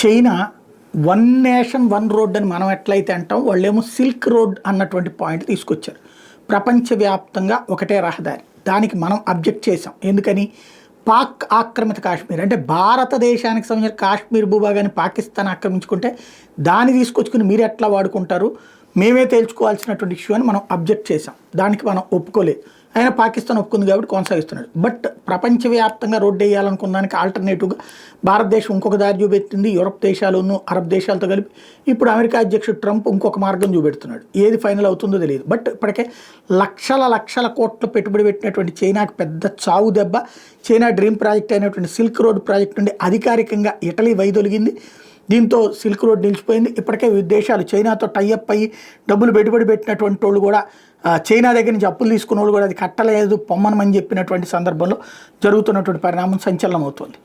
China one nation one road అని మనం ఎట్లయితే అంటాం, వాళ్ళేమో సిల్క్ రోడ్ అన్నటువంటి పాయింట్ తీసుకొచ్చారు. ప్రపంచవ్యాప్తంగా ఒకటే రహదారి. దానికి మనం అబ్జెక్ట్ చేసాం. ఎందుకని? పాక్ ఆక్రమిత కాశ్మీర్ అంటే భారతదేశానికి సంబంధించిన కాశ్మీర్ భూభాగాన్ని పాకిస్తాన్ ఆక్రమించుకుంటే దాన్ని తీసుకొచ్చుకుని మీరు ఎట్లా వాడుకుంటారు, మేమే తేల్చుకోవాల్సినటువంటి ఇష్యూ అని మనం అబ్జెక్ట్ చేసాం. దానికి మనం ఒప్పుకోలేదు. అయినా పాకిస్తాన్ ఒప్పుకుంది కాబట్టి కొనసాగిస్తున్నాడు. బట్ ప్రపంచవ్యాప్తంగా రోడ్డు వేయాలనుకున్న దానికి ఆల్టర్నేటివ్గా భారతదేశం ఇంకొక దారి చూపెట్టింది. యూరప్ దేశాలను అరబ్ దేశాలతో కలిపి ఇప్పుడు అమెరికా అధ్యక్షుడు ట్రంప్ ఇంకొక మార్గం చూపెడుతున్నాడు. ఏది ఫైనల్ అవుతుందో తెలియదు. బట్ ఇప్పటికే లక్షల కోట్లు పెట్టుబడి పెట్టినటువంటి చైనాకి పెద్ద చావు దెబ్బ. చైనా డ్రీమ్ ప్రాజెక్ట్ అయినటువంటి సిల్క్ రోడ్ ప్రాజెక్ట్ నుండి అధికారికంగా ఇటలీ వైదొలిగింది. దీంతో సిల్క్ రోడ్ నిలిచిపోయింది. ఇప్పటికే వివిధ దేశాలు చైనాతో టైఅప్ అయ్యి డబ్బులు పెట్టుబడి పెట్టినటువంటి వాళ్ళు కూడా చైనా దగ్గర నుంచి అప్పులు తీసుకున్న వాళ్ళు కూడా అది కట్టలేదు పొమ్మనమని చెప్పినటువంటి సందర్భంలో జరుగుతున్నటువంటి పరిణామం సంచలనం అవుతుంది.